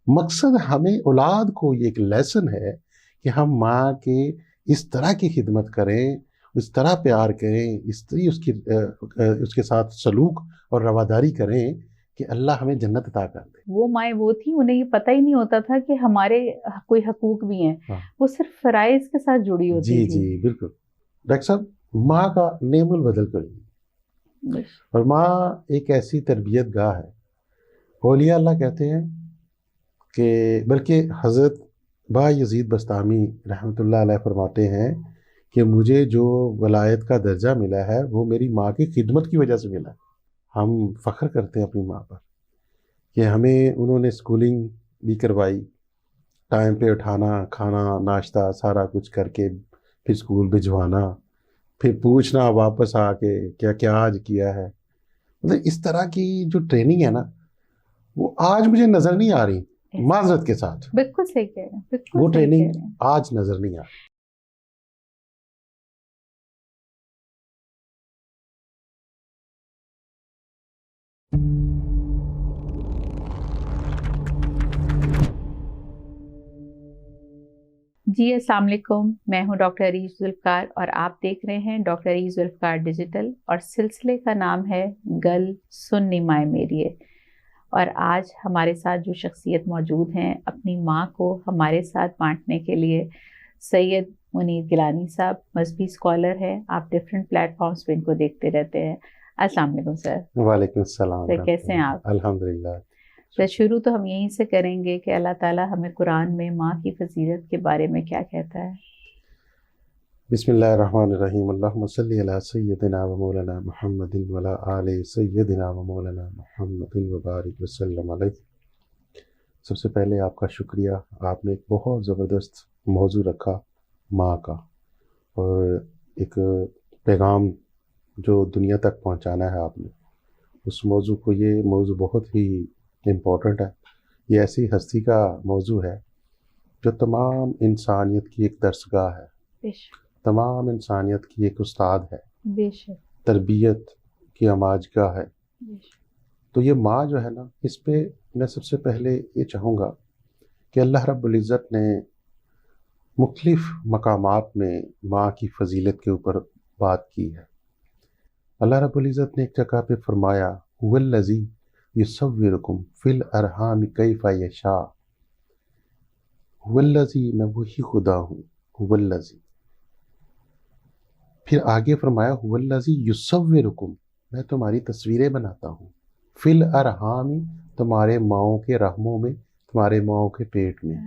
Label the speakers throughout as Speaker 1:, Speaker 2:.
Speaker 1: مقصد ہمیں اولاد کو یہ ایک لیسن ہے کہ ہم ماں کے اس طرح کی خدمت کریں، اس طرح پیار کریں، اس طرح اس کے ساتھ سلوک اور رواداری کریں کہ اللہ ہمیں جنت عطا کر دے۔
Speaker 2: وہ مائیں وہ تھیں، انہیں یہ پتہ ہی نہیں ہوتا تھا کہ ہمارے کوئی حقوق بھی ہیں، وہ صرف فرائض کے ساتھ جڑی ہوتی تھی۔
Speaker 1: جی بالکل ڈاکٹر صاحب، ماں کا نعم البدل کوئی، اور ماں ایک ایسی تربیت گاہ ہے، اولیاء اللہ کہتے ہیں کہ بلکہ حضرت با یزید بستامی رحمۃ اللہ علیہ فرماتے ہیں کہ مجھے جو ولایت کا درجہ ملا ہے وہ میری ماں کی خدمت کی وجہ سے ملا ہے۔ ہم فخر کرتے ہیں اپنی ماں پر کہ ہمیں انہوں نے اسکولنگ بھی کروائی، ٹائم پہ اٹھانا، کھانا ناشتہ سارا کچھ کر کے پھر اسکول بھجوانا، پھر پوچھنا واپس آ کے کیا کیا آج کیا ہے۔ مطلب اس طرح کی جو ٹریننگ ہے نا، وہ آج مجھے نظر نہیں آ رہی، معذرت کے ساتھ۔
Speaker 2: بالکل صحیح کہہ رہے ہیں، بالکل
Speaker 1: وہ ٹریننگ آج نظر نہیں آ رہی۔
Speaker 2: جی السلام علیکم، میں ہوں ڈاکٹر عریش ذوالفقار اور آپ دیکھ رہے ہیں ڈاکٹر عریش ذوالفقار ڈیجیٹل، اور سلسلے کا نام ہے گل سننی مائے میریے۔ اور آج ہمارے ساتھ جو شخصیت موجود ہیں اپنی ماں کو ہمارے ساتھ بانٹنے کے لیے، سید منیر گیلانی صاحب مذہبی اسکالر ہیں، آپ ڈفرینٹ پلیٹ فارمز پہ ان کو دیکھتے رہتے ہیں۔ السلام علیکم سر۔
Speaker 1: وعلیکم السلام۔
Speaker 2: سر کیسے ہیں آپ؟
Speaker 1: الحمدللہ۔
Speaker 2: سر شروع تو ہم یہیں سے کریں گے کہ اللہ تعالیٰ ہمیں قرآن میں ماں کی فضیلت کے بارے میں کیا کہتا ہے؟
Speaker 1: بسم اللہ الرحمن الرحیم، اللہم صلی علی سیدنا و مولانا محمد وعلی آل سیدنا و مولانا محمد وبارک وسلم علیہ۔ سب سے پہلے آپ کا شکریہ، آپ نے ایک بہت زبردست موضوع رکھا ماں کا، اور ایک پیغام جو دنیا تک پہنچانا ہے آپ نے اس موضوع کو۔ یہ موضوع بہت ہی امپورٹنٹ ہے، یہ ایسی ہستی کا موضوع ہے جو تمام انسانیت کی ایک درسگاہ ہے، تمام انسانیت کی ایک استاد ہے، تربیت کی آماجگاہ ہے۔ تو یہ ماں جو ہے نا، اس پہ میں سب سے پہلے یہ چاہوں گا کہ اللہ رب العزت نے مختلف مقامات میں ماں کی فضیلت کے اوپر بات کی ہے۔ اللہ رب العزت نے ایک جگہ پہ فرمایا هو الذی یصورکم فی الارحام کیف یشاء، هو الذی، میں وہی خدا ہوں، هو الذی۔ پھر آگے فرمایا هو الذی یصورکم، میں تمہاری تصویریں بناتا ہوں، فی الارحام، تمہارے ماؤں کے رحموں میں، تمہارے ماؤں کے پیٹ میں،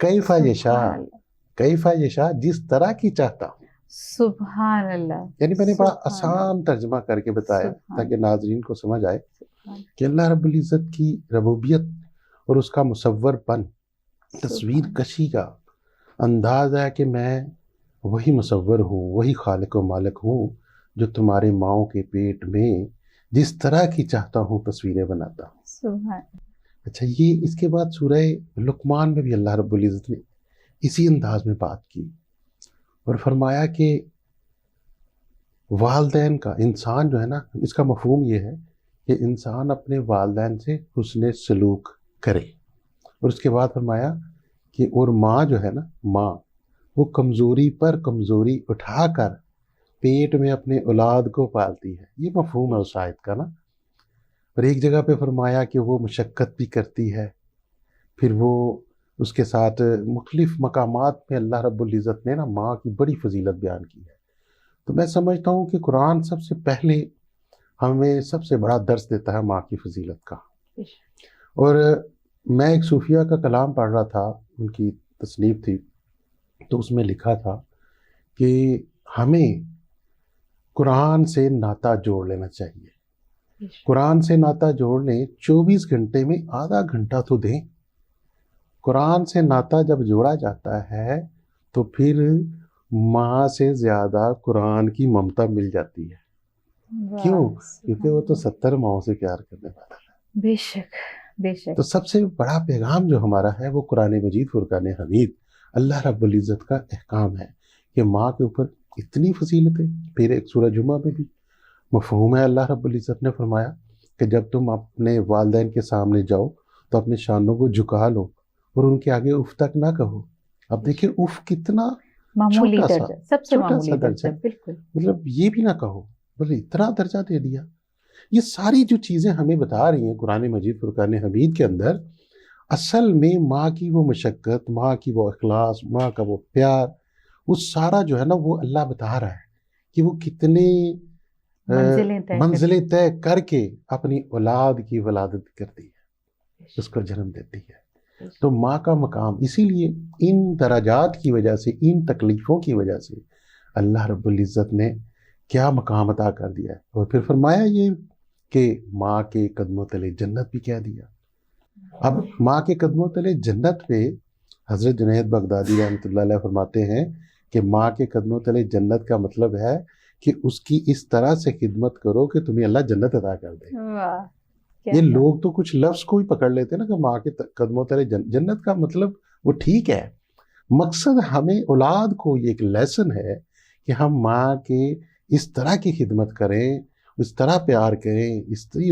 Speaker 1: کیف یشاء، کیف یشاء، جس طرح کی چاہتا ہوں۔
Speaker 2: سبحان اللہ۔
Speaker 1: یعنی میں نے بڑا آسان ترجمہ کر کے بتایا تاکہ ناظرین کو سمجھ آئے کہ اللہ رب العزت کی ربوبیت اور اس کا مصور پن، تصویر کشی کا انداز ہے کہ میں وہی مصور ہوں، وہی خالق و مالک ہوں جو تمہارے ماؤں کے پیٹ میں جس طرح کی چاہتا ہوں تصویریں بناتا ہوں۔
Speaker 2: سبحان۔
Speaker 1: اچھا، یہ اس کے بعد سورہ لقمان میں بھی اللہ رب العزت نے اسی انداز میں بات کی اور فرمایا کہ والدین کا، انسان جو ہے نا، اس کا مفہوم یہ ہے کہ انسان اپنے والدین سے حسن سلوک کرے، اور اس کے بعد فرمایا کہ اور ماں جو ہے نا، ماں وہ کمزوری پر کمزوری اٹھا کر پیٹ میں اپنے اولاد کو پالتی ہے۔ یہ مفہوم ہے اس آیت کا نا۔ اور ایک جگہ پہ فرمایا کہ وہ مشقت بھی کرتی ہے، پھر وہ اس کے ساتھ مختلف مقامات میں اللہ رب العزت نے نا ماں کی بڑی فضیلت بیان کی ہے۔ تو میں سمجھتا ہوں کہ قرآن سب سے پہلے ہمیں سب سے بڑا درس دیتا ہے ماں کی فضیلت کا۔ اور میں ایک صوفیہ کا کلام پڑھ رہا تھا، ان کی تصنیف تھی، تو اس میں لکھا تھا کہ ہمیں قرآن سے ناطہ جوڑ لینا چاہیے۔ قرآن سے ناطہ جوڑ لیں، 24 گھنٹے میں آدھا گھنٹہ تو دیں۔ قرآن سے ناطہ جب جوڑا جاتا ہے تو پھر ماں سے زیادہ قرآن کی ممتا مل جاتی ہے۔ کیوں؟ کیونکہ وہ تو 70 ماؤں سے پیار کرنے والا ہے۔
Speaker 2: بے شک، بے شک۔
Speaker 1: تو سب سے بڑا پیغام جو ہمارا ہے وہ قرآن مجید فرقان حمید، اللہ رب العزت کا احکام ہے کہ ماں کے اوپر اتنی فضیلت ہے۔ پھر ایک سورہ جمعہ میں بھی مفہوم ہے، اللہ رب العزت نے فرمایا کہ جب تم اپنے والدین کے سامنے جاؤ تو اپنے شانوں کو جھکا لو اور ان کے آگے اف تک نہ کہو. اب دیکھیں اف کتنا
Speaker 2: معمولی
Speaker 1: چھوٹا سا
Speaker 2: درجہ، سب سے
Speaker 1: چھوٹا
Speaker 2: معمولی
Speaker 1: سا
Speaker 2: درجہ،
Speaker 1: درجہ،
Speaker 2: بالکل.
Speaker 1: مطلب یہ بھی نہ کہو، بلکہ اتنا درجہ دے دیا. یہ ساری جو چیزیں ہمیں بتا رہی ہیں قرآن مجید فرقان حمید کے اندر، اصل میں ماں کی وہ مشقت، ماں کی وہ اخلاص، ماں کا وہ پیار، وہ سارا جو ہے نا وہ اللہ بتا رہا ہے کہ وہ کتنے منزلیں طے کر کے اپنی اولاد کی ولادت کرتی ہے، اس کو جنم دیتی ہے. تو ماں کا مقام، اسی لیے ان درجات کی وجہ سے، ان تکلیفوں کی وجہ سے اللہ رب العزت نے کیا مقام عطا کر دیا ہے. اور پھر فرمایا یہ کہ ماں کے قدموں تلے جنت بھی کہہ دیا. اب ماں کے قدموں تلے جنت پہ حضرت جنید بغدادی رحمۃ اللہ علیہ فرماتے ہیں کہ ماں کے قدموں تلے جنت کا مطلب ہے کہ اس کی اس طرح سے خدمت کرو کہ تمہیں اللہ جنت عطا کر دے. یہ لوگ تو کچھ لفظ کو ہی پکڑ لیتے نا کہ ماں کے قدموں تلے جنت کا مطلب وہ ٹھیک ہے، مقصد ہمیں اولاد کو یہ ایک لیسن ہے کہ ہم ماں کے اس طرح کی خدمت کریں، اس طرح پیار کریں، اس طرح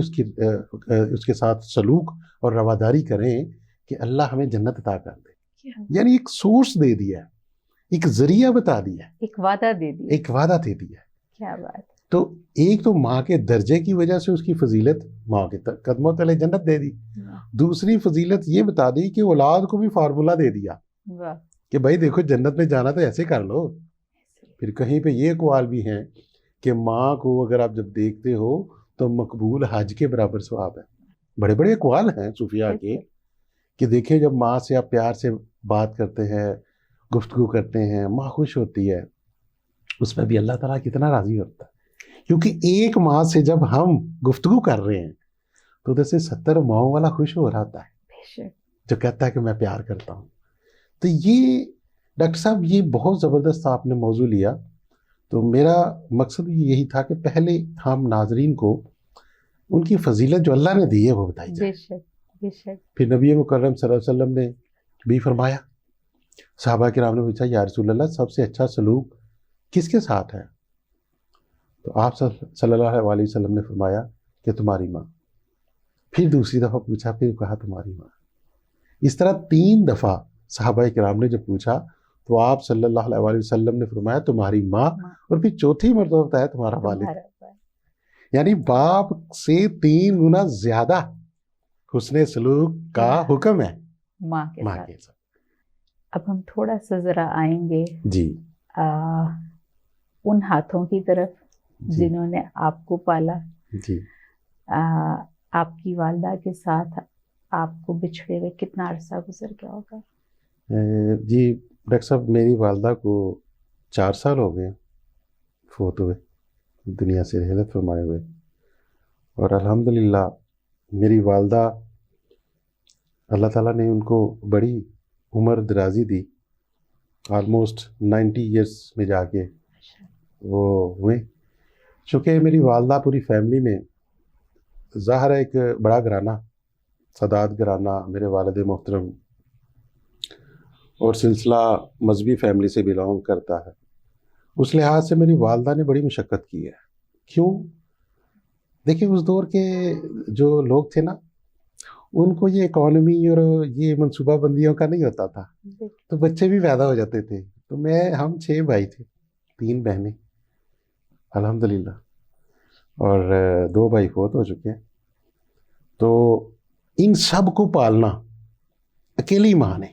Speaker 1: اس کے ساتھ سلوک اور رواداری کریں کہ اللہ ہمیں جنت عطا کر دے. یعنی ایک سورس دے دیا، ایک ذریعہ بتا دیا،
Speaker 2: ایک وعدہ دے دیا،
Speaker 1: ایک وعدہ دے دیا.
Speaker 2: کیا بات.
Speaker 1: تو ایک تو ماں کے درجے کی وجہ سے اس کی فضیلت، ماں کے قدموں تلے جنت دے دی. دوسری فضیلت یہ بتا دی کہ اولاد کو بھی فارمولا دے دیا کہ بھائی دیکھو جنت میں جانا تو ایسے کر لو. پھر کہیں پہ یہ اقوال بھی ہیں کہ ماں کو اگر آپ جب دیکھتے ہو تو مقبول حج کے برابر ثواب ہے. بڑے بڑے اقوال ہیں صوفیاء کے کہ دیکھیں جب ماں سے آپ پیار سے بات کرتے ہیں، گفتگو کرتے ہیں، ماں خوش ہوتی ہے، اس میں بھی اللہ تعالیٰ کتنا راضی ہوتا ہے. کیونکہ ایک ماں سے جب ہم گفتگو کر رہے ہیں تو ادھر سے 70 ماؤں والا خوش ہو رہا ہوتا ہے جو کہتا ہے کہ میں پیار کرتا ہوں. تو یہ ڈاکٹر صاحب یہ بہت زبردست آپ نے موضوع لیا. تو میرا مقصد یہی تھا کہ پہلے ہم ناظرین کو ان کی فضیلت جو اللہ نے دی ہے وہ بتائی جائے. پھر نبی مکرم صلی اللہ علیہ وسلم نے بھی فرمایا، صحابہ کرام نے پوچھا یا رسول اللہ سب سے اچھا سلوک کس کے ساتھ ہے؟ تو آپ صلی اللہ علیہ وسلم نے فرمایا کہ تمہاری ماں. پھر دوسری دفعہ پوچھا، پھر کہا تمہاری ماں. اس طرح 3 دفعہ صحابہ کرام نے جب پوچھا تو آپ صلی اللہ علیہ وسلم نے فرمایا تمہاری ماں، اور پھر چوتھی مرتبہ بتایا تمہارا والد. یعنی باپ سے 3 گنا زیادہ حسن سلوک کا حکم ہے
Speaker 2: ماں کے ساتھ. اب ہم تھوڑا سا ذرا آئیں گے
Speaker 1: جی
Speaker 2: ان ہاتھوں کی طرف جنہوں نے آپ کو پالا.
Speaker 1: جی
Speaker 2: آپ کی والدہ کے ساتھ آپ کو بچھڑے ہوئے کتنا عرصہ گزر گیا ہوگا؟
Speaker 1: جی ڈاکٹر صاحب میری والدہ کو 4 سال ہو گئے فوت ہوئے، دنیا سے رحلت فرمائے ہوئے. اور الحمدللہ میری والدہ اللہ تعالیٰ نے ان کو بڑی عمر درازی دی، آلموسٹ 90 ایئرس میں جا کے وہ ہوئے. چونکہ میری والدہ پوری فیملی میں ظاہر ہے ایک بڑا گھرانہ، سادات گھرانہ، میرے والد محترم، اور سلسلہ مذہبی فیملی سے بلانگ کرتا ہے. اس لحاظ سے میری والدہ نے بڑی مشقت کی ہے. کیوں؟ دیکھیں اس دور کے جو لوگ تھے نا ان کو یہ اکانومی اور یہ منصوبہ بندیوں کا نہیں ہوتا تھا، تو بچے بھی پیدا ہو جاتے تھے. تو ہم 6 بھائی تھے، 3 بہنیں الحمدللہ، اور 2 بھائی فوت ہو چکے ہیں. تو ان سب کو پالنا اکیلی ماں نے.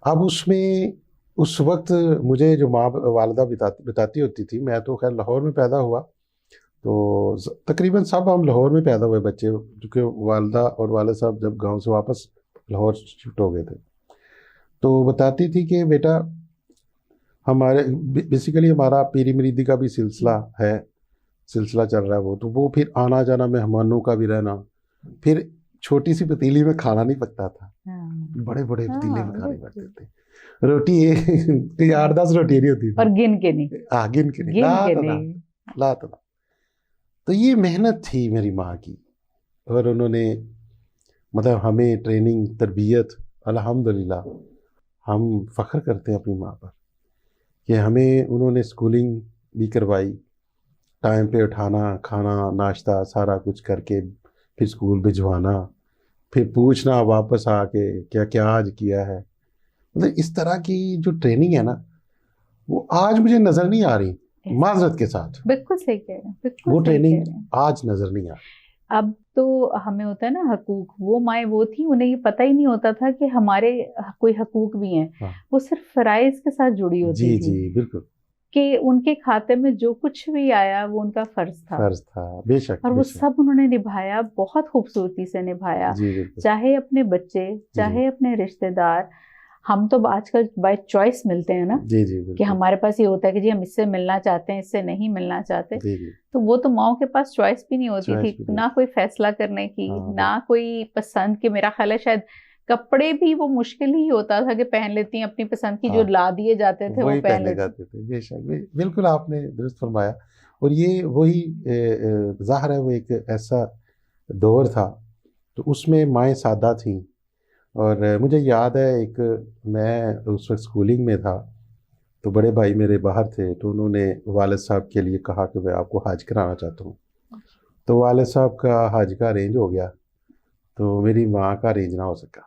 Speaker 1: اب اس میں اس وقت مجھے جو ماں والدہ بتاتی ہوتی تھی، میں تو خیر لاہور میں پیدا ہوا، تو تقریباً سب ہم لاہور میں پیدا ہوئے بچے، کیونکہ والدہ اور والد صاحب جب گاؤں سے واپس لاہور شفٹ ہو گئے تھے. تو بتاتی تھی کہ بیٹا ہمارے بیسیکلی ہمارا پیری مریدی کا بھی سلسلہ چل رہا ہے، وہ پھر آنا جانا مہمانوں کا بھی رہنا. پھر چھوٹی سی پتیلی میں کھانا نہیں پکتا تھا، بڑے بڑے پتیلے میں کھانے پکتے تھے. روٹی 8-10 روٹی نہیں ہوتی،
Speaker 2: اور گن کے نہیں.
Speaker 1: لا تو یہ محنت تھی میری ماں کی، اور انہوں نے مطلب ہمیں ٹریننگ، تربیت، الحمدللہ ہم فخر کرتے ہیں اپنی ماں پر کہ ہمیں انہوں نے اسکولنگ بھی کروائی، ٹائم پہ اٹھانا، کھانا، ناشتہ سارا کچھ کر کے پھر اسکول بھجوانا. پھر پوچھنا واپس آ کے کیا کیا آج کیا ہے. مطلب اس طرح کی جو ٹریننگ ہے نا وہ آج مجھے نظر نہیں آ رہی, معذرت کے ساتھ.
Speaker 2: بالکل صحیح کہہ رہے ہیں, بالکل
Speaker 1: وہ
Speaker 2: صحیح کہہ
Speaker 1: ٹریننگ
Speaker 2: رہے ہیں.
Speaker 1: آج نظر نہیں آ رہی.
Speaker 2: اب تو ہمیں ہوتا ہے نا حقوق, وہ مائیں وہ تھی انہیں یہ پتہ ہی نہیں ہوتا تھا کہ ہمارے کوئی حقوق بھی ہیں.
Speaker 1: ہاں.
Speaker 2: وہ صرف فرائض کے ساتھ جڑی ہوتی
Speaker 1: جی
Speaker 2: تھی
Speaker 1: جی بالکل,
Speaker 2: کہ ان کے کھاتے میں جو کچھ بھی آیا وہ ان کا فرض تھا,
Speaker 1: فرض تھا, بے شک.
Speaker 2: اور
Speaker 1: بے
Speaker 2: وہ
Speaker 1: شک.
Speaker 2: سب انہوں نے نبھایا, بہت خوبصورتی سے نبھایا.
Speaker 1: جی بالکل.
Speaker 2: چاہے اپنے بچے, چاہے اپنے رشتے دار. ہم تو آج کل بائی چوائس ملتے ہیں نا,
Speaker 1: جی جی
Speaker 2: کہ
Speaker 1: بالکل.
Speaker 2: ہمارے پاس یہ ہوتا ہے کہ جی ہم اس سے ملنا چاہتے ہیں, اس سے نہیں ملنا چاہتے.
Speaker 1: جی جی
Speaker 2: تو وہ تو ماؤں کے پاس چوائس بھی نہیں ہوتی
Speaker 1: چوائس بھی
Speaker 2: تھی,
Speaker 1: نہیں
Speaker 2: نہ کوئی فیصلہ کرنے کی,
Speaker 1: ہاں،
Speaker 2: نہ کوئی پسند. کہ میرا خیال ہے شاید کپڑے بھی وہ مشکل ہی ہوتا تھا کہ پہن لیتی ہیں اپنی پسند کی, جو
Speaker 1: ہاں،
Speaker 2: لا دیے جاتے تھے وہ
Speaker 1: وہی
Speaker 2: پہن
Speaker 1: پہنے
Speaker 2: لیتی.
Speaker 1: جاتے تھے. بے شک, بالکل آپ نے درست فرمایا. اور یہ وہی ظاہر ہے وہ ایک ایسا دور تھا تو اس میں مائیں سادہ تھیں. اور مجھے یاد ہے ایک, میں اس وقت اسکولنگ میں تھا تو بڑے بھائی میرے باہر تھے, تو انہوں نے والد صاحب کے لیے کہا کہ میں آپ کو حج کرانا چاہتا ہوں. تو والد صاحب کا حج کا ارینج ہو گیا, تو میری ماں کا ارینج نہ ہو سکا.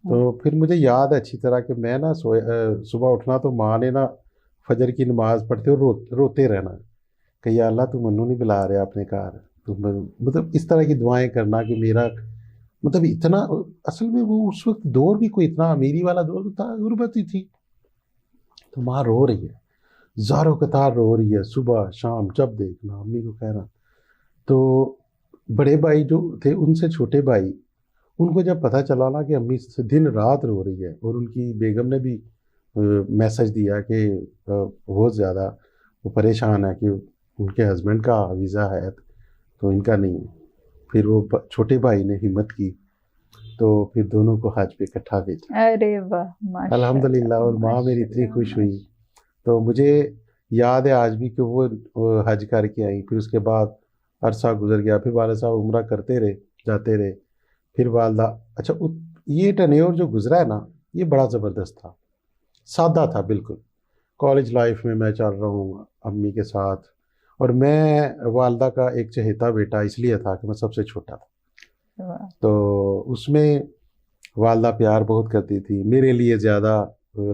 Speaker 1: تو پھر مجھے یاد ہے اچھی طرح کہ میں نا صبح اٹھنا تو ماں نے نا فجر کی نماز پڑھتے اور روتے رہنا کہ یا اللہ تو منو نہیں بلا رہے اپنے گھر. تو مطلب اس طرح کی دعائیں کرنا کہ میرا مطلب اتنا, اصل میں وہ اس وقت دور بھی کوئی اتنا امیری والا دور تھا, غربت ہی تھی. تو ماں رو رہی ہے, زاروں قطار رو رہی ہے, صبح شام جب دیکھنا امی کو کہنا. تو بڑے بھائی جو تھے ان سے چھوٹے بھائی, ان کو جب پتہ چلا نا کہ امی سے دن رات رو رہی ہے, اور ان کی بیگم نے بھی میسج دیا کہ بہت زیادہ وہ پریشان ہے کہ ان کے ہسبینڈ کا ویزا ہے تو ان کا نہیں. پھر وہ چھوٹے بھائی نے ہمت کی تو پھر دونوں کو حج پہ اکٹھا بھیجا.
Speaker 2: ارے واہ,
Speaker 1: الحمدللہ. اور ماں میری اتنی خوش ہوئی. تو مجھے یاد ہے آج بھی کہ وہ حج کر کے آئیں. پھر اس کے بعد عرصہ گزر گیا, پھر والد صاحب عمرہ کرتے رہے, جاتے رہے. پھر والدہ, اچھا یہ ٹینیور جو گزرا ہے نا یہ بڑا زبردست تھا, سادہ تھا بالکل. کالج لائف میں میں چل رہا ہوں امی کے ساتھ, اور میں والدہ کا ایک چہیتا بیٹا اس لیے تھا کہ میں سب سے چھوٹا تھا. تو اس میں والدہ پیار بہت کرتی تھی, میرے لیے زیادہ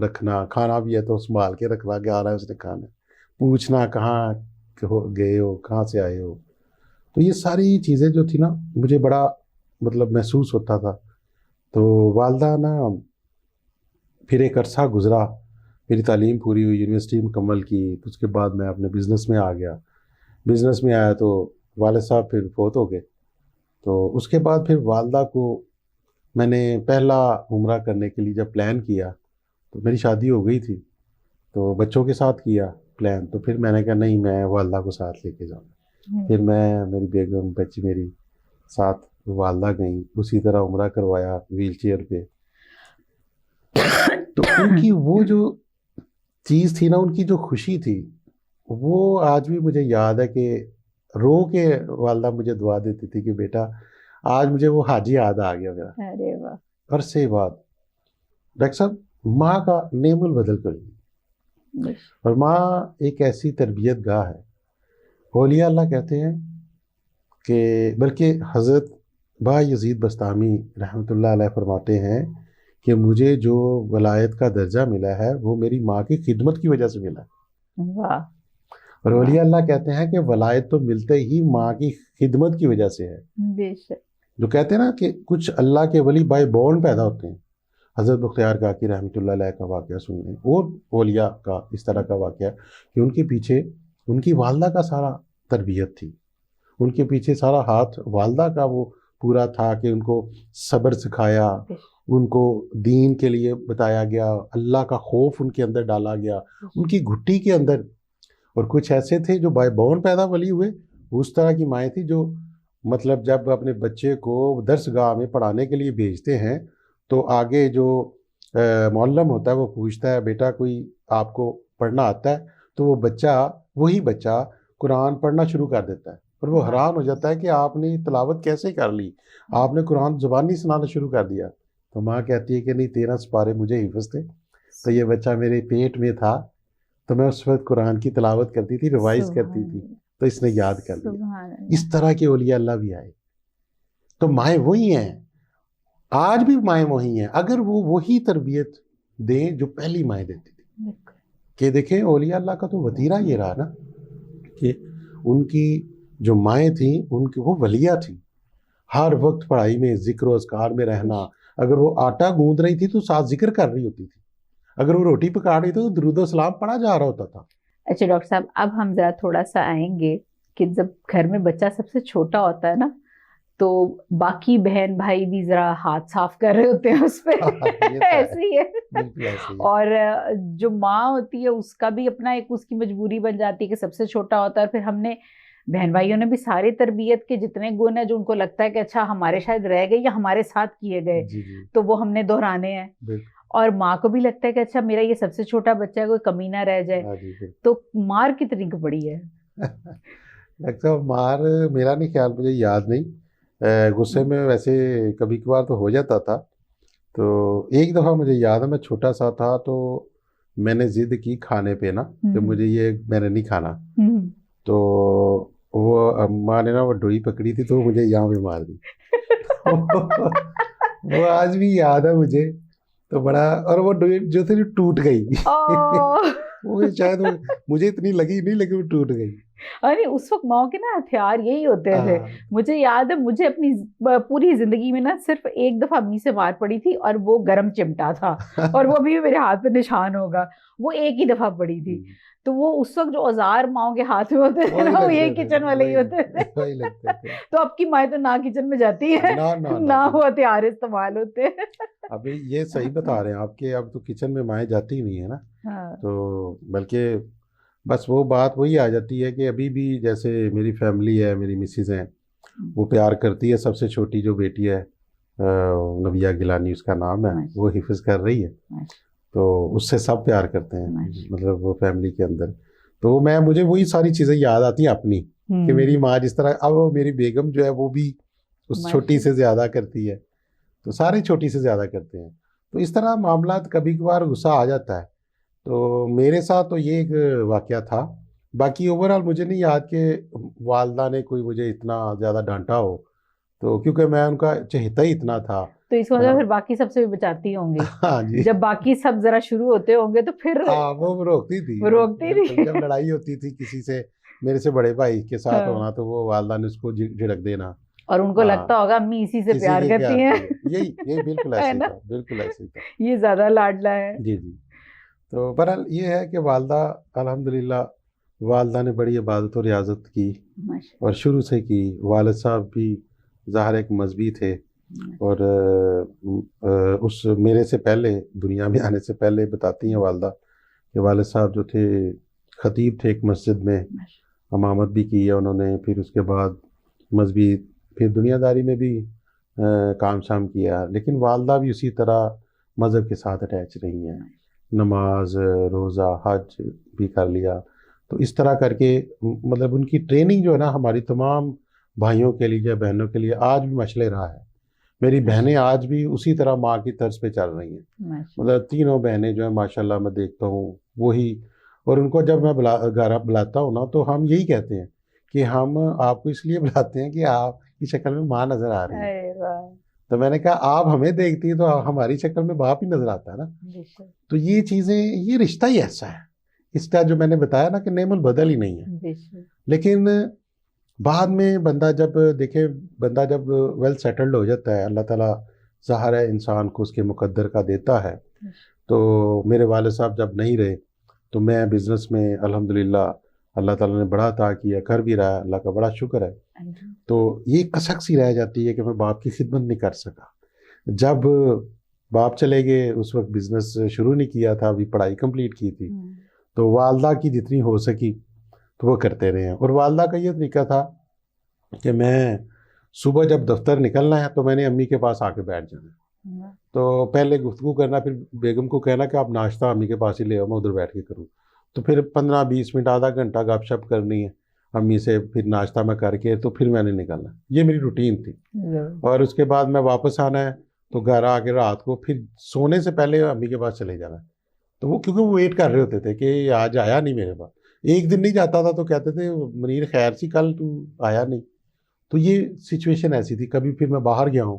Speaker 1: رکھنا, کھانا بھی ہے تو سنبھال کے رکھنا کہ آ رہا ہے اس نے کھانا, پوچھنا کہاں گئے ہو, کہاں سے آئے ہو. تو یہ ساری چیزیں جو تھی نا مجھے بڑا مطلب محسوس ہوتا تھا. تو والدہ نا پھر ایک عرصہ گزرا, میری تعلیم پوری ہوئی, یونیورسٹی مکمل کی. اس کے بعد میں اپنے بزنس میں آ گیا. بزنس میں آیا تو والد صاحب پھر فوت ہو گئے. تو اس کے بعد پھر والدہ کو میں نے پہلا عمرہ کرنے کے لیے جب پلان کیا تو میری شادی ہو گئی تھی, تو بچوں کے ساتھ کیا پلان. تو پھر میں نے کہا نہیں, میں والدہ کو ساتھ لے کے جاؤں. پھر میں, میری بیگم, بچی میری ساتھ والدہ گئیں, اسی طرح عمرہ کروایا ویل چیئر پہ. تو ان کی وہ جو چیز تھی نا, ان کی جو خوشی تھی, وہ آج بھی مجھے یاد ہے کہ رو کے والدہ مجھے دعا دیتی تھی کہ بیٹا آج مجھے وہ حاجی یاد آ گیا میرا.
Speaker 2: ارے واہ,
Speaker 1: عرصے بعد. ڈاکٹر صاحب ماں کا نعم البدل کری, اور ماں ایک ایسی تربیت گاہ ہے. اولیاء اللہ کہتے ہیں کہ بلکہ حضرت با یزید بستامی رحمۃ اللہ علیہ فرماتے ہیں کہ مجھے جو ولایت کا درجہ ملا ہے وہ میری ماں کی خدمت کی وجہ سے ملا ہے.
Speaker 2: واہ.
Speaker 1: اور اولیاء اللہ کہتے ہیں کہ ولایت تو ملتے ہی ماں کی خدمت کی وجہ سے ہے.
Speaker 2: بے شک.
Speaker 1: جو کہتے ہیں نا کہ کچھ اللہ کے ولی بائی بورن پیدا ہوتے ہیں. حضرت بختیار کاکی رحمۃ اللہ علیہ کا واقعہ سن لیں, اور اولیاء کا اس طرح کا واقعہ کہ ان کے پیچھے ان کی والدہ کا سارا تربیت تھی, ان کے پیچھے سارا ہاتھ والدہ کا وہ پورا تھا کہ ان کو صبر سکھایا, ان کو دین کے لیے بتایا گیا, اللہ کا خوف ان کے اندر ڈالا گیا, ان کی گھٹی کے اندر. اور کچھ ایسے تھے جو بائی بورن پیدا ولی ہوئے, اس طرح کی مائیں تھیں جو مطلب جب اپنے بچے کو درس گاہ میں پڑھانے کے لیے بھیجتے ہیں تو آگے جو معلم ہوتا ہے وہ پوچھتا ہے بیٹا کوئی آپ کو پڑھنا آتا ہے, تو وہ بچہ, وہی بچہ قرآن پڑھنا شروع کر دیتا ہے, اور وہ حیران ہو جاتا ہے کہ آپ نے تلاوت کیسے کر لی, آپ نے قرآن زبانی سنانا شروع کر دیا. تو ماں کہتی ہے کہ نہیں 13 سپارے مجھے حفظ تھے, تو یہ بچہ میرے پیٹ میں تھا تو میں اس وقت قرآن کی تلاوت کرتی تھی, ریوائز کرتی تھی, تو اس نے یاد کر لیا. اس طرح کے اولیاء اللہ بھی آئے. تو مائیں وہی ہیں, آج بھی مائیں وہی ہیں اگر وہ وہی تربیت دیں جو پہلی مائیں دیتی تھی. کہ دیکھیں اولیاء اللہ کا تو وتیرہ یہ رہا نا کہ ان کی جو مائیں تھیں ان کی وہ ولیہ تھیں, ہر وقت پڑھائی میں, ذکر و اذکار میں رہنا. اگر وہ آٹا گوندھ رہی تھی تو ساتھ ذکر کر رہی ہوتی تھی, اگر وہ روٹی پکا رہی تھی تو درود و سلام پڑھا جا رہا ہوتا تھا.
Speaker 2: اچھا ڈاکٹر صاحب, اب ہم ذرا تھوڑا سا آئیں گے کہ جب گھر میں بچہ سب سے چھوٹا ہوتا ہے نا تو باقی بہن بھائی بھی ذرا ہاتھ صاف کر رہے ہوتے ہیں اس پہ. ایسے ہی ہے. اور جو ماں ہوتی ہے اس کا بھی اپنا ایک اس کی مجبوری بن جاتی ہے کہ سب سے چھوٹا ہوتا ہے. پھر ہم نے بہن بھائیوں نے بھی ساری تربیت کے جتنے گن ہیں جو ان کو لگتا ہے کہ اچھا ہمارے شاید رہ گئے یا ہمارے ساتھ کیے گئے تو وہ ہم نے دہرانے ہیں. اور ماں کو بھی لگتا ہے کہ اچھا میرا یہ سب سے چھوٹا بچہ ہے, کوئی کمی نہ رہ جائے. تو مار کتنی کو پڑی ہے؟
Speaker 1: لگتا ہے مار میرا نہیں خیال, مجھے یاد نہیں. غصے میں ویسے کبھی کبھار تو ہو جاتا تھا. تو ایک دفعہ مجھے یاد ہے میں چھوٹا سا تھا تو میں نے ضد کی کھانے پہ نا کہ مجھے یہ میں نے نہیں کھانا. تو وہ ماں نے نا وہ ڈوئی پکڑی تھی تو مجھے یہاں پہ مار دی. وہ آج بھی یاد ہے مجھے. تو بڑا, اور وہ ڈوئی جو تھی ٹوٹ گئی. وہ شاید مجھے اتنی لگی نہیں لیکن وہ ٹوٹ گئی.
Speaker 2: ارے اس وقت ماؤں کے نا ہتھیار یہی ہوتے تھے. مجھے یاد ہے مجھے اپنی پوری زندگی میں نا صرف ایک دفعہ امی سے مار پڑی تھی اور وہ گرم چمٹا تھا اور وہ بھی میرے ہاتھ پہ نشان ہوگا, وہ ایک ہی دفعہ پڑی تھی. تو وہ اس وقت جو اوزار ماؤں کے ہاتھ میں ہوتے تھے نا وہ یہ کچن والے ہی ہوتے تھے. تو اب کی مائیں تو نہ کچن میں جاتی ہے نہ وہ ہتھیار استعمال ہوتے ہیں.
Speaker 1: ابھی یہ صحیح بتا رہے ہیں آپ کے, اب تو کچن میں مائیں جاتی ہی نہیں ہے نا. تو بلکہ بس وہ بات وہی آ جاتی ہے کہ ابھی بھی جیسے میری فیملی ہے, میری مسز ہیں, وہ پیار کرتی ہے. سب سے چھوٹی جو بیٹی ہے نبیہ گیلانی اس کا نام ہے, وہ حفظ کر رہی ہے. تو اس سے سب پیار کرتے ہیں مطلب وہ فیملی کے اندر. تو مجھے وہی ساری چیزیں یاد آتی ہیں اپنی کہ میری ماں جس طرح, اب میری بیگم جو ہے وہ بھی اس چھوٹی سے زیادہ کرتی ہے. تو سارے چھوٹی سے زیادہ کرتے ہیں. تو اس طرح معاملات کبھی کبھار غصہ آ جاتا ہے. تو میرے ساتھ تو یہ ایک واقعہ تھا. باقی اوورآل مجھے نہیں یاد کہ والدہ نے کوئی مجھے اتنا زیادہ ڈانٹا ہو, تو کیونکہ میں ان کا چہیتا ہی اتنا تھا.
Speaker 2: تو اس وجہ پھر باقی سب سے بھی بچاتی ہوں گی.
Speaker 1: ہاں جی,
Speaker 2: جب باقی سب ذرا شروع ہوتے ہوں گے تو پھر
Speaker 1: وہ روکتی تھی. جب لڑائی ہوتی تھی کسی سے, میرے سے بڑے بھائی کے ساتھ ہونا, تو وہ والدہ نے اس کو جھڑک دینا.
Speaker 2: اور ان کو لگتا ہوگا امی اسی سے پیار کرتی ہیں.
Speaker 1: یہی بالکل ایسے تھا, بالکل ایسے تھا.
Speaker 2: یہ زیادہ لاڈلا ہے.
Speaker 1: جی. تو بہرحال یہ ہے کہ والدہ الحمدللہ والدہ نے بڑی عبادت و ریاضت کی اور شروع سے کی. والد صاحب بھی ظاہر ایک مذہبی تھے, اور اس میرے سے پہلے دنیا میں آنے سے پہلے بتاتی ہیں والدہ کہ والد صاحب جو تھے خطیب تھے ایک مسجد میں, امامت بھی کی ہے انہوں نے. پھر اس کے بعد مذہبی, پھر دنیا داری میں بھی کام شام کیا. لیکن والدہ بھی اسی طرح مذہب کے ساتھ اٹیچ رہی ہیں, نماز, روزہ, حج بھی کر لیا. تو اس طرح کر کے مطلب ان کی ٹریننگ جو ہے نا ہماری تمام بھائیوں کے لیے یا بہنوں کے لیے آج بھی مشعل راہ ہے. میری بہنیں آج بھی اسی طرح ماں کی طرز پہ چل رہی ہیں. مطلب تینوں بہنیں جو ہیں ماشاءاللہ میں دیکھتا ہوں وہی. اور ان کو جب میں گھر بلاتا ہوں نا تو ہم یہی کہتے ہیں کہ ہم آپ کو اس لیے بلاتے ہیں کہ آپ کی شکل میں ماں نظر آ رہی ہے. تو میں نے کہا آپ ہمیں دیکھتی ہیں تو ہماری شکل میں باپ ہی نظر آتا ہے نا. تو یہ چیزیں, یہ رشتہ ہی ایسا ہے. اس کا جو میں نے بتایا نا کہ نعم البدل ہی نہیں ہے. لیکن بعد میں بندہ جب ویل سیٹلڈ ہو جاتا ہے, اللہ تعالیٰ ظاہر ہے انسان کو اس کے مقدر کا دیتا ہے. تو میرے والد صاحب جب نہیں رہے تو میں بزنس میں الحمدللہ اللہ تعالیٰ نے بڑا عطا کیا, کر بھی رہا ہے, اللہ کا بڑا شکر ہے. تو یہ کسک سی رہ جاتی ہے کہ میں باپ کی خدمت نہیں کر سکا. جب باپ چلے گئے اس وقت بزنس شروع نہیں کیا تھا, ابھی پڑھائی کمپلیٹ کی تھی. تو والدہ کی جتنی ہو سکی تو وہ کرتے رہے ہیں. اور والدہ کا یہ طریقہ تھا کہ میں صبح جب دفتر نکلنا ہے تو میں نے امی کے پاس آ کے بیٹھ جانا. تو پہلے گفتگو کرنا, پھر بیگم کو کہنا کہ آپ ناشتہ امی کے پاس ہی لے آؤ, میں ادھر بیٹھ کے کروں. تو پھر 15-20 منٹ آدھا گھنٹہ گپ شپ کرنی ہے امی سے, پھر ناشتہ میں کر کے تو پھر میں نے نکلنا. یہ میری روٹین تھی. اور اس کے بعد میں واپس آنا ہے تو گھر آ کے رات کو پھر سونے سے پہلے امی کے پاس چلے جانا. تو وہ کیونکہ وہ ویٹ کر رہے ہوتے تھے کہ آج آیا نہیں میرے پاس. ایک دن نہیں جاتا تھا تو کہتے تھے منیر خیر سی کل تو آیا نہیں. تو یہ سچویشن ایسی تھی. کبھی پھر میں باہر گیا ہوں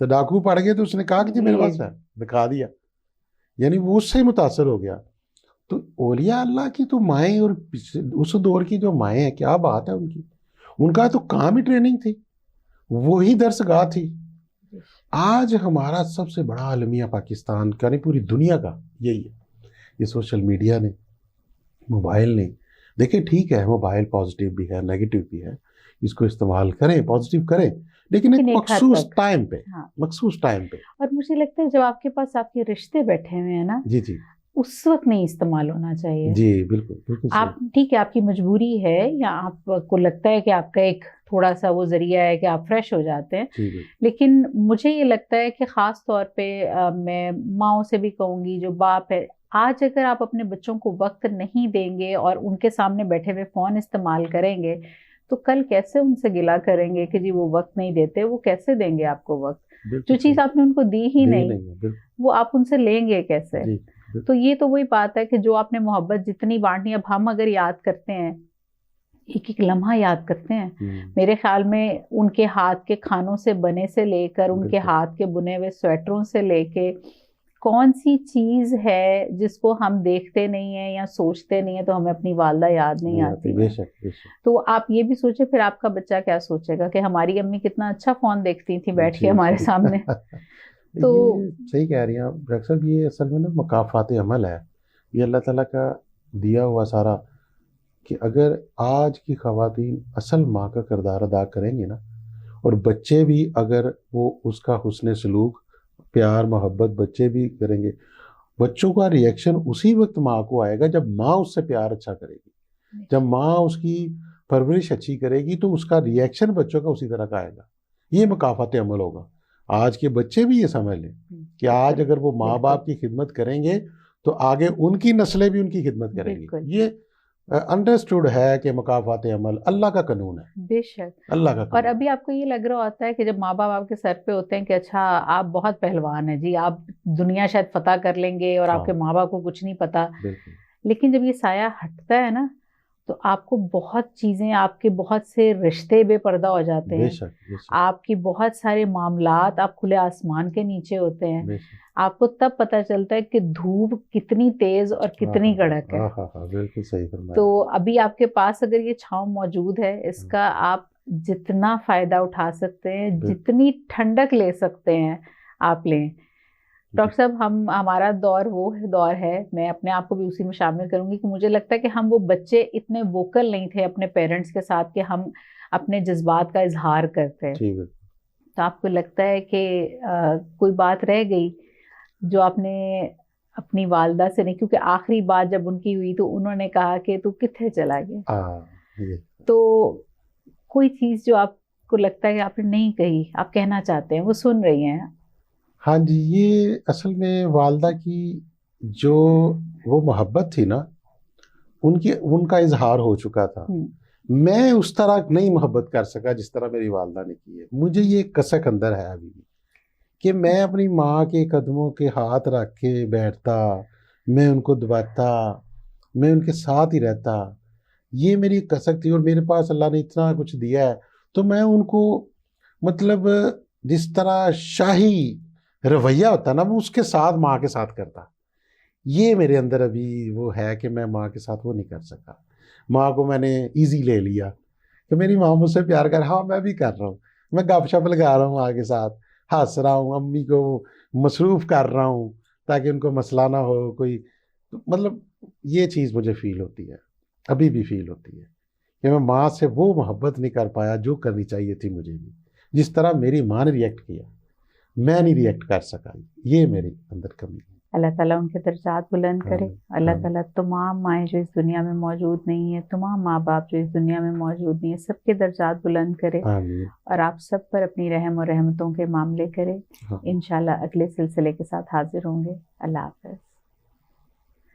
Speaker 1: تو ڈاکو پڑ گئے تو اس نے کہا کہ جی میرے پاس ہے، دکھا دیا، یعنی وہ اس سے متاثر ہو گیا. تو اولیاء اللہ کی تو مائیں اور اس دور کی جو مائیں ہیں کیا بات ہے ان کی، ان کا تو کام ہی ٹریننگ تھی، وہی درس گاہ تھی. آج ہمارا سب سے بڑا المیہ پاکستان کا نہیں پوری دنیا کا یہی ہے، یہ سوشل میڈیا نے، موبائل نے. دیکھیں ٹھیک ہے موبائل پازیٹیو بھی ہے نیگیٹو بھی ہے، اس کو استعمال کریں پازیٹیو کریں، لیکن ایک مخصوص ٹائم پہ، مخصوص ٹائم پہ.
Speaker 2: اور مجھے لگتا ہے جب آپ کے پاس آپ کے رشتے بیٹھے ہوئے ہیں نا،
Speaker 1: جی جی
Speaker 2: اس وقت نہیں استعمال ہونا چاہیے.
Speaker 1: جی بالکل بالکل.
Speaker 2: آپ ٹھیک ہے آپ کی مجبوری ہے یا آپ کو لگتا ہے کہ آپ کا ایک تھوڑا سا وہ ذریعہ ہے کہ آپ فریش ہو جاتے ہیں، لیکن مجھے یہ لگتا ہے کہ خاص طور پہ میں ماؤں سے بھی کہوں گی جو باپ ہے، آج اگر آپ اپنے بچوں کو وقت نہیں دیں گے اور ان کے سامنے بیٹھے ہوئے فون استعمال کریں گے تو کل کیسے ان سے گلہ کریں گے کہ جی وہ وقت نہیں دیتے، وہ کیسے دیں گے آپ کو وقت؟ جو چیز آپ نے ان کو دی ہی نہیں وہ آپ ان سے لیں گے کیسے؟ تو یہ تو وہی بات ہے کہ جو آپ نے محبت جتنی بانٹنی، اب ہم اگر یاد کرتے ہیں ایک ایک لمحہ یاد کرتے ہیں، میرے خیال میں ان کے ہاتھ کے کھانوں سے بنے سے لے کر ان کے ہاتھ کے بنے ہوئے سویٹروں سے لے کے کون سی چیز ہے جس کو ہم دیکھتے نہیں ہیں یا سوچتے نہیں ہیں تو ہمیں اپنی والدہ یاد نہیں آتی. تو آپ یہ بھی سوچیں پھر آپ کا بچہ کیا سوچے گا کہ ہماری امی کتنا اچھا فون دیکھتی تھی بیٹھ کے ہمارے سامنے. تو
Speaker 1: صحیح کہہ رہی ہیں آپ ڈاکٹر صاحب، یہ اصل میں نا مکافات عمل ہے، یہ اللہ تعالیٰ کا دیا ہوا سارا، کہ اگر آج کی خواتین اصل ماں کا کردار ادا کریں گی نا، اور بچے بھی اگر وہ اس کا حسن سلوک پیار محبت بچے بھی کریں گے، بچوں کا ری ایکشن اسی وقت ماں کو آئے گا جب ماں اس سے پیار اچھا کرے گی، جب ماں اس کی پرورش اچھی کرے گی تو اس کا ری ایکشن بچوں کا اسی طرح کا آئے گا. یہ مکافات عمل ہوگا. آج کے بچے بھی یہ سمجھ لیں کہ آج اگر وہ ماں باپ کی خدمت کریں گے تو آگے ان کی نسلیں بھی ان کی خدمت کریں گی. یہ انڈرسٹوڈ ہے کہ مکافات عمل اللہ کا قانون ہے،
Speaker 2: بے شک
Speaker 1: اللہ کا قانون.
Speaker 2: اور ابھی آپ کو یہ لگ رہا ہوتا ہے کہ جب ماں باپ آپ کے سر پہ ہوتے ہیں کہ اچھا آپ بہت پہلوان ہیں جی، آپ دنیا شاید فتح کر لیں گے اور آپ کے ماں باپ کو کچھ نہیں پتا، لیکن جب یہ سایہ ہٹتا ہے نا تو آپ کو بہت چیزیں، آپ کے بہت سے رشتے بے پردہ ہو جاتے ہیں، آپ کی بہت سارے معاملات آپ کھلے آسمان کے نیچے ہوتے ہیں. آپ کو تب پتہ چلتا ہے کہ دھوپ کتنی تیز اور کتنی کڑک ہے.
Speaker 1: بالکل صحیح فرمایا.
Speaker 2: تو ابھی آپ کے پاس اگر یہ چھاؤں موجود ہے، اس کا آپ جتنا فائدہ اٹھا سکتے ہیں، جتنی ٹھنڈک لے سکتے ہیں آپ لیں. ڈاکٹر صاحب ہمارا دور وہ دور ہے، میں اپنے آپ کو بھی اسی میں شامل کروں گی کہ مجھے لگتا ہے کہ ہم وہ بچے اتنے ووکل نہیں تھے اپنے پیرنٹس کے ساتھ کہ ہم اپنے جذبات کا اظہار کرتے. تو آپ کو لگتا ہے کہ کوئی بات رہ گئی جو آپ نے اپنی والدہ سے نہیں، کیونکہ آخری بات جب ان کی ہوئی تو انہوں نے کہا کہ تو کتنے چلا گیا، تو کوئی چیز جو آپ کو لگتا ہے کہ آپ نے نہیں کہی، آپ کہنا چاہتے ہیں، وہ سن رہی ہیں؟
Speaker 1: ہاں جی، یہ اصل میں والدہ کی جو وہ محبت تھی نا، ان کا اظہار ہو چکا تھا. میں اس طرح نہیں محبت کر سکا جس طرح میری والدہ نے کی ہے. مجھے یہ کسک اندر ہے ابھی بھی کہ میں اپنی ماں کے قدموں کے ہاتھ رکھ کے بیٹھتا، میں ان کو دباتا، میں ان کے ساتھ ہی رہتا. یہ میری کسک تھی، اور میرے پاس اللہ نے اتنا کچھ دیا ہے تو میں ان کو مطلب جس طرح شاہی رویہ ہوتا نا وہ اس کے ساتھ ماں کے ساتھ کرتا. یہ میرے اندر ابھی وہ ہے کہ میں ماں کے ساتھ وہ نہیں کر سکا. ماں کو میں نے ایزی لے لیا کہ میری ماں مجھ سے پیار کر، ہاں میں بھی کر رہا ہوں، میں گپ شپ لگا رہا ہوں ماں کے ساتھ، ہنس رہا ہوں، امی کو مصروف کر رہا ہوں تاکہ ان کو مسئلہ نہ ہو کوئی. مطلب یہ چیز مجھے فیل ہوتی ہے، ابھی بھی فیل ہوتی ہے کہ میں ماں سے وہ محبت نہیں کر پایا جو کرنی چاہیے تھی مجھے بھی. جس طرح میری ماں نے ریئیکٹ کیا میں نہیں ریئیکٹ کر سکا، یہ میرے اندر کمی ہے.
Speaker 2: اللہ تعالیٰ ان کے درجات بلند کرے. اللہ تعالیٰ تمام مائیں جو اس دنیا میں موجود نہیں ہیں، تمام ماں باپ جو اس دنیا میں موجود نہیں ہیں، سب کے درجات بلند کرے اور آپ سب پر اپنی رحم اور رحمتوں کے معاملے کرے. انشاءاللہ اگلے سلسلے کے ساتھ حاضر ہوں گے. اللہ حافظ.